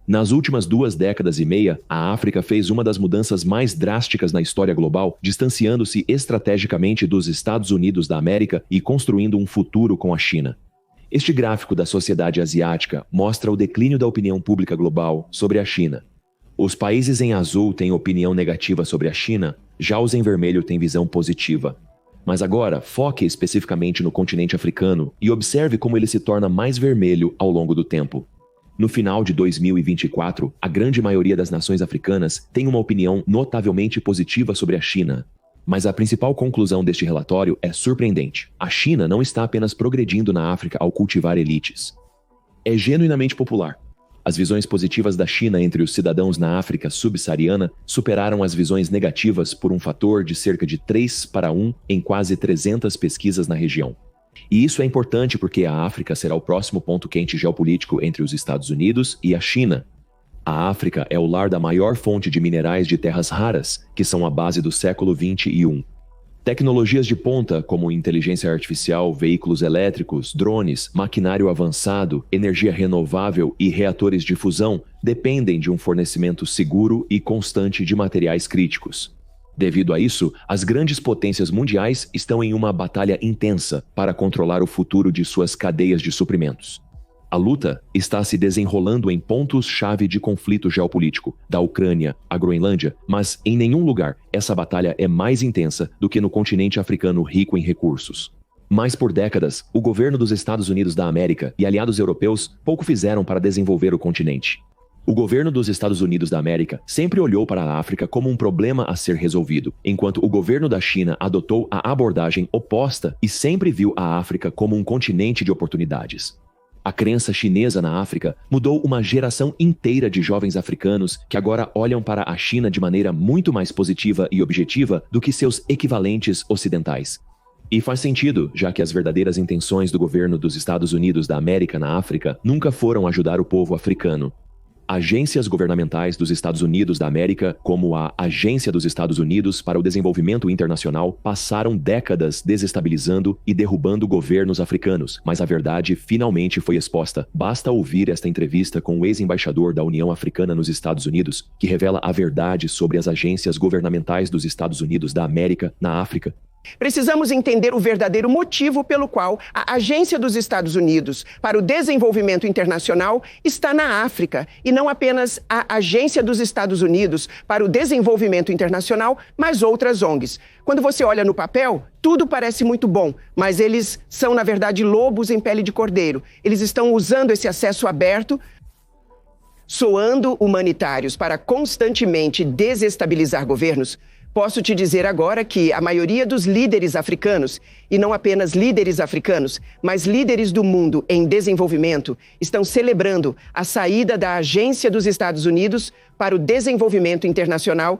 Nas últimas 2 décadas e meia, a África fez uma das mudanças mais drásticas na história global, distanciando-se estrategicamente dos Estados Unidos da América e construindo um futuro com a China. Este gráfico da sociedade asiática mostra o declínio da opinião pública global sobre a China. Os países em azul têm opinião negativa sobre a China, já os em vermelho têm visão positiva. Mas agora, foque especificamente no continente africano e observe como ele se torna mais vermelho ao longo do tempo. No final de 2024, a grande maioria das nações africanas tem uma opinião notavelmente positiva sobre a China. Mas a principal conclusão deste relatório é surpreendente. A China não está apenas progredindo na África ao cultivar elites. É genuinamente popular. As visões positivas da China entre os cidadãos na África subsaariana superaram as visões negativas por um fator de cerca de 3:1 em quase 300 pesquisas na região. E isso é importante porque a África será o próximo ponto quente geopolítico entre os Estados Unidos e a China. A África é o lar da maior fonte de minerais de terras raras, que são a base do século XXI. Tecnologias de ponta, como inteligência artificial, veículos elétricos, drones, maquinário avançado, energia renovável e reatores de fusão, dependem de um fornecimento seguro e constante de materiais críticos. Devido a isso, as grandes potências mundiais estão em uma batalha intensa para controlar o futuro de suas cadeias de suprimentos. A luta está se desenrolando em pontos-chave de conflito geopolítico, da Ucrânia à Groenlândia, mas em nenhum lugar essa batalha é mais intensa do que no continente africano rico em recursos. Mas por décadas, o governo dos Estados Unidos da América e aliados europeus pouco fizeram para desenvolver o continente. O governo dos Estados Unidos da América sempre olhou para a África como um problema a ser resolvido, enquanto o governo da China adotou a abordagem oposta e sempre viu a África como um continente de oportunidades. A crença chinesa na África mudou uma geração inteira de jovens africanos que agora olham para a China de maneira muito mais positiva e objetiva do que seus equivalentes ocidentais. E faz sentido, já que as verdadeiras intenções do governo dos Estados Unidos da América na África nunca foram ajudar o povo africano. Agências governamentais dos Estados Unidos da América, como a Agência dos Estados Unidos para o Desenvolvimento Internacional, passaram décadas desestabilizando e derrubando governos africanos, mas a verdade finalmente foi exposta. Basta ouvir esta entrevista com o ex-embaixador da União Africana nos Estados Unidos, que revela a verdade sobre as agências governamentais dos Estados Unidos da América na África. Precisamos entender o verdadeiro motivo pelo qual a Agência dos Estados Unidos para o Desenvolvimento Internacional está na África, e não apenas a Agência dos Estados Unidos para o Desenvolvimento Internacional, mas outras ONGs. Quando você olha no papel, tudo parece muito bom, mas eles são, na verdade, lobos em pele de cordeiro. Eles estão usando esse acesso aberto, soando humanitários para constantemente desestabilizar governos. Posso te dizer agora que a maioria dos líderes africanos, e não apenas líderes africanos, mas líderes do mundo em desenvolvimento, estão celebrando a saída da Agência dos Estados Unidos para o Desenvolvimento Internacional.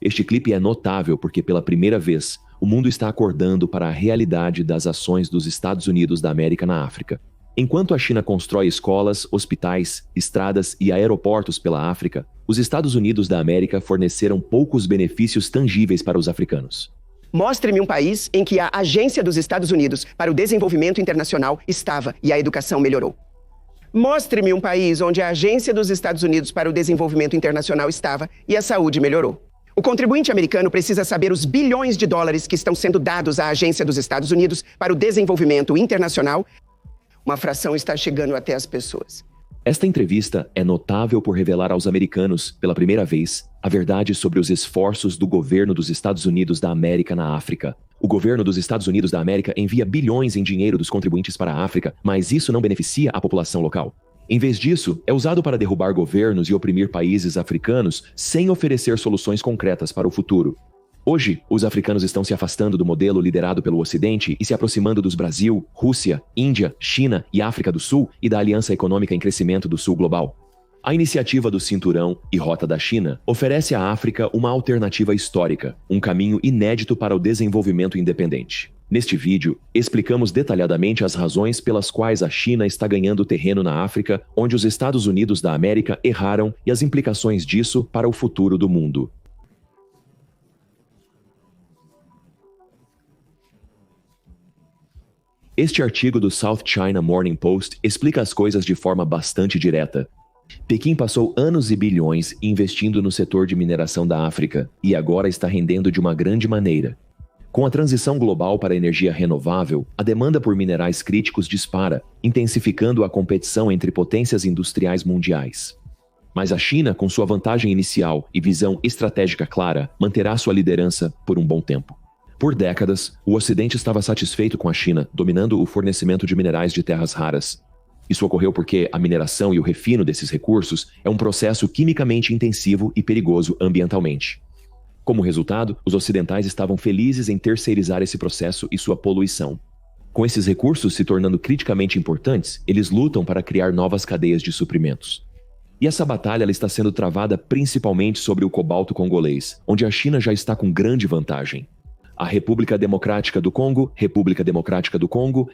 Este clipe é notável porque, pela primeira vez, o mundo está acordando para a realidade das ações dos Estados Unidos da América na África. Enquanto a China constrói escolas, hospitais, estradas e aeroportos pela África, os Estados Unidos da América forneceram poucos benefícios tangíveis para os africanos. Mostre-me um país em que a Agência dos Estados Unidos para o Desenvolvimento Internacional estava e a educação melhorou. Mostre-me um país onde a Agência dos Estados Unidos para o Desenvolvimento Internacional estava e a saúde melhorou. O contribuinte americano precisa saber os bilhões de dólares que estão sendo dados à Agência dos Estados Unidos para o Desenvolvimento Internacional. Uma fração está chegando até as pessoas. Esta entrevista é notável por revelar aos americanos, pela primeira vez, a verdade sobre os esforços do governo dos Estados Unidos da América na África. O governo dos Estados Unidos da América envia bilhões em dinheiro dos contribuintes para a África, mas isso não beneficia a população local. Em vez disso, é usado para derrubar governos e oprimir países africanos sem oferecer soluções concretas para o futuro. Hoje, os africanos estão se afastando do modelo liderado pelo Ocidente e se aproximando dos Brasil, Rússia, Índia, China e África do Sul e da Aliança Econômica em Crescimento do Sul Global. A iniciativa do Cinturão e Rota da China oferece à África uma alternativa histórica, um caminho inédito para o desenvolvimento independente. Neste vídeo, explicamos detalhadamente as razões pelas quais a China está ganhando terreno na África, onde os Estados Unidos da América erraram, e as implicações disso para o futuro do mundo. Este artigo do South China Morning Post explica as coisas de forma bastante direta. Pequim passou anos e bilhões investindo no setor de mineração da África e agora está rendendo de uma grande maneira. Com a transição global para a energia renovável, a demanda por minerais críticos dispara, intensificando a competição entre potências industriais mundiais. Mas a China, com sua vantagem inicial e visão estratégica clara, manterá sua liderança por um bom tempo. Por décadas, o Ocidente estava satisfeito com a China, dominando o fornecimento de minerais de terras raras. Isso ocorreu porque a mineração e o refino desses recursos é um processo quimicamente intensivo e perigoso ambientalmente. Como resultado, os ocidentais estavam felizes em terceirizar esse processo e sua poluição. Com esses recursos se tornando criticamente importantes, eles lutam para criar novas cadeias de suprimentos. E essa batalha ela está sendo travada principalmente sobre o cobalto congolês, onde a China já está com grande vantagem. A República Democrática do Congo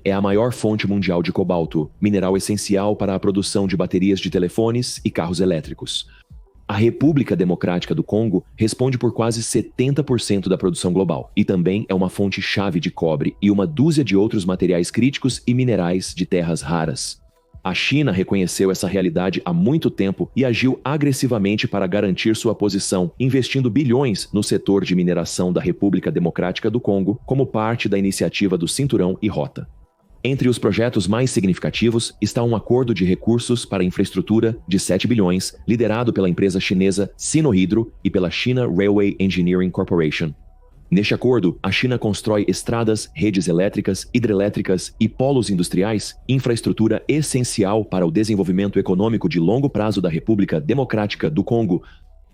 é a maior fonte mundial de cobalto, mineral essencial para a produção de baterias de telefones e carros elétricos. A República Democrática do Congo responde por quase 70% da produção global e também é uma fonte-chave de cobre e uma dúzia de outros materiais críticos e minerais de terras raras. A China reconheceu essa realidade há muito tempo e agiu agressivamente para garantir sua posição, investindo bilhões no setor de mineração da República Democrática do Congo como parte da iniciativa do Cinturão e Rota. Entre os projetos mais significativos está um acordo de recursos para infraestrutura de 7 bilhões, liderado pela empresa chinesa Sinohydro e pela China Railway Engineering Corporation. Neste acordo, a China constrói estradas, redes elétricas, hidrelétricas e polos industriais, infraestrutura essencial para o desenvolvimento econômico de longo prazo da República Democrática do Congo.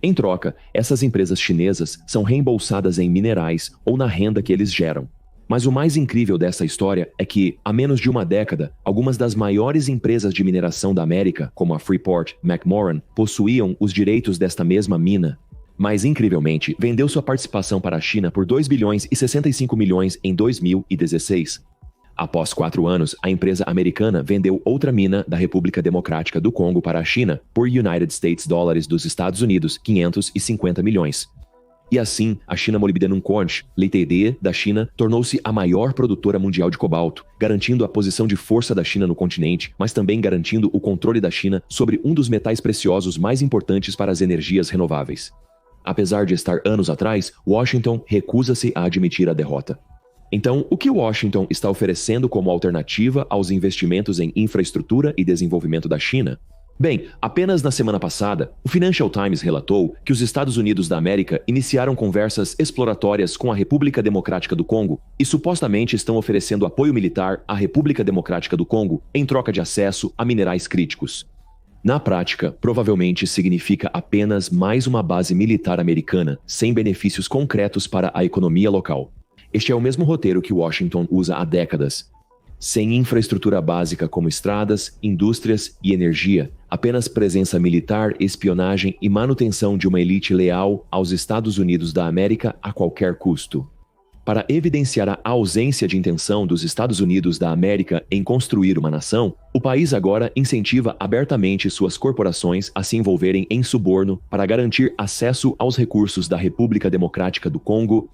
Em troca, essas empresas chinesas são reembolsadas em minerais ou na renda que eles geram. Mas o mais incrível dessa história é que, há menos de uma década, algumas das maiores empresas de mineração da América, como a Freeport-McMoRan, possuíam os direitos desta mesma mina. Mas, incrivelmente, vendeu sua participação para a China por 2 bilhões e 65 milhões em 2016. Após 4 anos, a empresa americana vendeu outra mina da República Democrática do Congo para a China por United States Dólares dos Estados Unidos, 550 milhões. E assim, a China Molybdenum Corp, Ltd, da China, tornou-se a maior produtora mundial de cobalto, garantindo a posição de força da China no continente, mas também garantindo o controle da China sobre um dos metais preciosos mais importantes para as energias renováveis. Apesar de estar anos atrás, Washington recusa-se a admitir a derrota. Então, o que Washington está oferecendo como alternativa aos investimentos em infraestrutura e desenvolvimento da China? Bem, apenas na semana passada, o Financial Times relatou que os Estados Unidos da América iniciaram conversas exploratórias com a República Democrática do Congo e supostamente estão oferecendo apoio militar à República Democrática do Congo em troca de acesso a minerais críticos. Na prática, provavelmente significa apenas mais uma base militar americana, sem benefícios concretos para a economia local. Este é o mesmo roteiro que Washington usa há décadas. Sem infraestrutura básica como estradas, indústrias e energia, apenas presença militar, espionagem e manutenção de uma elite leal aos Estados Unidos da América a qualquer custo. Para evidenciar a ausência de intenção dos Estados Unidos da América em construir uma nação, o país agora incentiva abertamente suas corporações a se envolverem em suborno para garantir acesso aos recursos da República Democrática do Congo.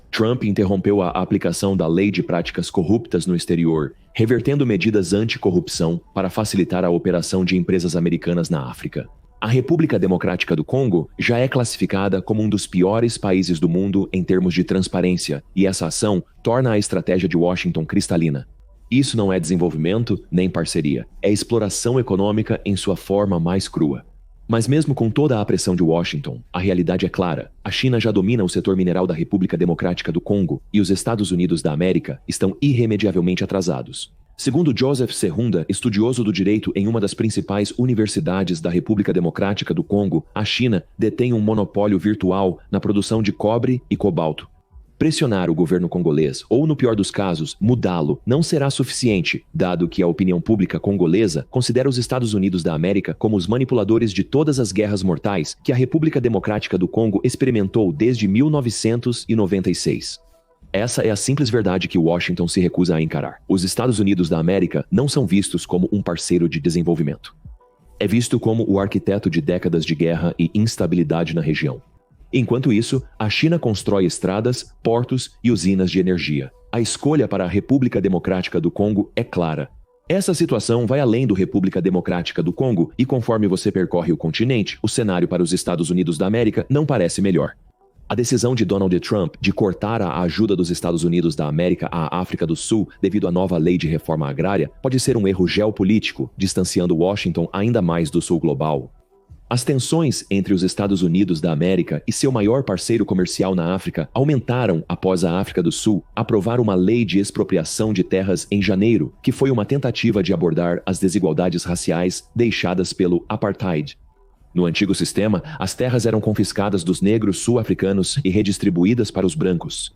Trump interrompeu a aplicação da Lei de Práticas Corruptas no Exterior, revertendo medidas anticorrupção para facilitar a operação de empresas americanas na África. A República Democrática do Congo já é classificada como um dos piores países do mundo em termos de transparência, e essa ação torna a estratégia de Washington cristalina. Isso não é desenvolvimento nem parceria, é exploração econômica em sua forma mais crua. Mas mesmo com toda a pressão de Washington, a realidade é clara. A China já domina o setor mineral da República Democrática do Congo e os Estados Unidos da América estão irremediavelmente atrasados. Segundo Joseph Serrunda, estudioso do direito em uma das principais universidades da República Democrática do Congo, a China detém um monopólio virtual na produção de cobre e cobalto. Pressionar o governo congolês, ou no pior dos casos, mudá-lo, não será suficiente, dado que a opinião pública congolesa considera os Estados Unidos da América como os manipuladores de todas as guerras mortais que a República Democrática do Congo experimentou desde 1996. Essa é a simples verdade que Washington se recusa a encarar. Os Estados Unidos da América não são vistos como um parceiro de desenvolvimento. É visto como o arquiteto de décadas de guerra e instabilidade na região. Enquanto isso, a China constrói estradas, portos e usinas de energia. A escolha para a República Democrática do Congo é clara. Essa situação vai além do República Democrática do Congo e conforme você percorre o continente, o cenário para os Estados Unidos da América não parece melhor. A decisão de Donald Trump de cortar a ajuda dos Estados Unidos da América à África do Sul devido à nova lei de reforma agrária pode ser um erro geopolítico, distanciando Washington ainda mais do Sul global. As tensões entre os Estados Unidos da América e seu maior parceiro comercial na África aumentaram após a África do Sul aprovar uma lei de expropriação de terras em janeiro, que foi uma tentativa de abordar as desigualdades raciais deixadas pelo apartheid. No antigo sistema, as terras eram confiscadas dos negros sul-africanos e redistribuídas para os brancos.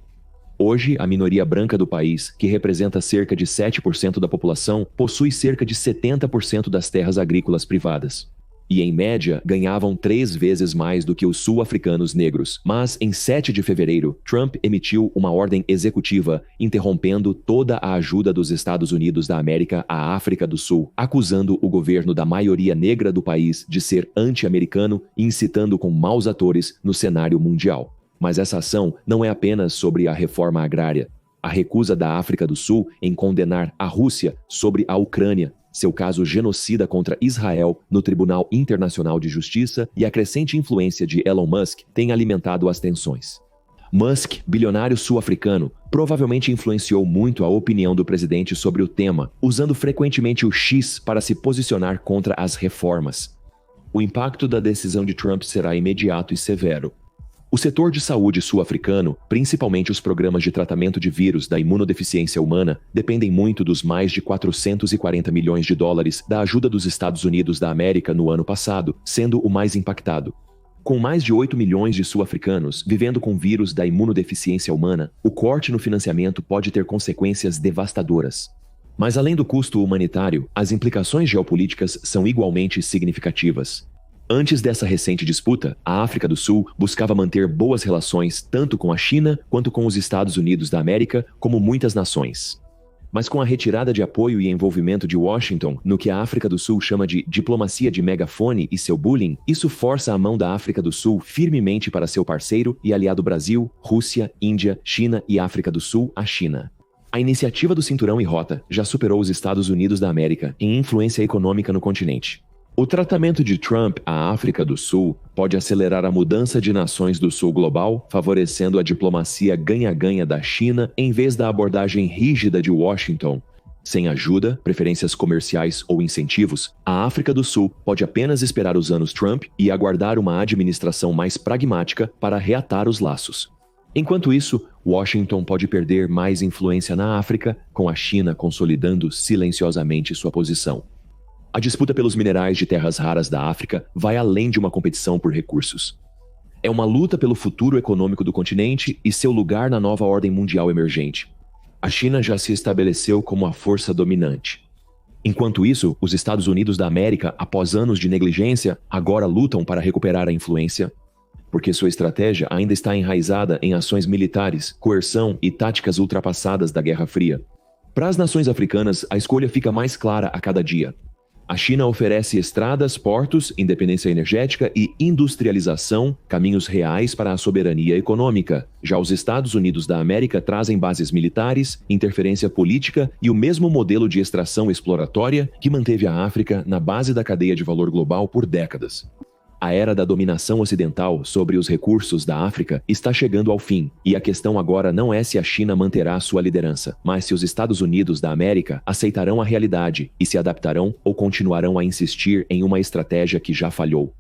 Hoje, a minoria branca do país, que representa cerca de 7% da população, possui cerca de 70% das terras agrícolas privadas. E, em média, ganhavam 3 vezes mais do que os sul-africanos negros. Mas, em 7 de fevereiro, Trump emitiu uma ordem executiva interrompendo toda a ajuda dos Estados Unidos da América à África do Sul, acusando o governo da maioria negra do país de ser anti-americano e incitando com maus atores no cenário mundial. Mas essa ação não é apenas sobre a reforma agrária. A recusa da África do Sul em condenar a Rússia sobre a Ucrânia, seu caso genocida contra Israel no Tribunal Internacional de Justiça e a crescente influência de Elon Musk têm alimentado as tensões. Musk, bilionário sul-africano, provavelmente influenciou muito a opinião do presidente sobre o tema, usando frequentemente o X para se posicionar contra as reformas. O impacto da decisão de Trump será imediato e severo. O setor de saúde sul-africano, principalmente os programas de tratamento de vírus da imunodeficiência humana, dependem muito dos mais de 440 milhões de dólares da ajuda dos Estados Unidos da América no ano passado, sendo o mais impactado. Com mais de 8 milhões de sul-africanos vivendo com vírus da imunodeficiência humana, o corte no financiamento pode ter consequências devastadoras. Mas além do custo humanitário, as implicações geopolíticas são igualmente significativas. Antes dessa recente disputa, a África do Sul buscava manter boas relações tanto com a China quanto com os Estados Unidos da América, como muitas nações. Mas com a retirada de apoio e envolvimento de Washington no que a África do Sul chama de diplomacia de megafone e seu bullying, isso força a mão da África do Sul firmemente para seu parceiro e aliado Brasil, Rússia, Índia, China e África do Sul, a China. A iniciativa do Cinturão e Rota já superou os Estados Unidos da América em influência econômica no continente. O tratamento de Trump à África do Sul pode acelerar a mudança de nações do Sul global, favorecendo a diplomacia ganha-ganha da China em vez da abordagem rígida de Washington. Sem ajuda, preferências comerciais ou incentivos, a África do Sul pode apenas esperar os anos Trump e aguardar uma administração mais pragmática para reatar os laços. Enquanto isso, Washington pode perder mais influência na África, com a China consolidando silenciosamente sua posição. A disputa pelos minerais de terras raras da África vai além de uma competição por recursos. É uma luta pelo futuro econômico do continente e seu lugar na nova ordem mundial emergente. A China já se estabeleceu como a força dominante. Enquanto isso, os Estados Unidos da América, após anos de negligência, agora lutam para recuperar a influência, porque sua estratégia ainda está enraizada em ações militares, coerção e táticas ultrapassadas da Guerra Fria. Para as nações africanas, a escolha fica mais clara a cada dia. A China oferece estradas, portos, independência energética e industrialização, caminhos reais para a soberania econômica. Já os Estados Unidos da América trazem bases militares, interferência política e o mesmo modelo de extração exploratória que manteve a África na base da cadeia de valor global por décadas. A era da dominação ocidental sobre os recursos da África está chegando ao fim, e a questão agora não é se a China manterá sua liderança, mas se os Estados Unidos da América aceitarão a realidade e se adaptarão ou continuarão a insistir em uma estratégia que já falhou.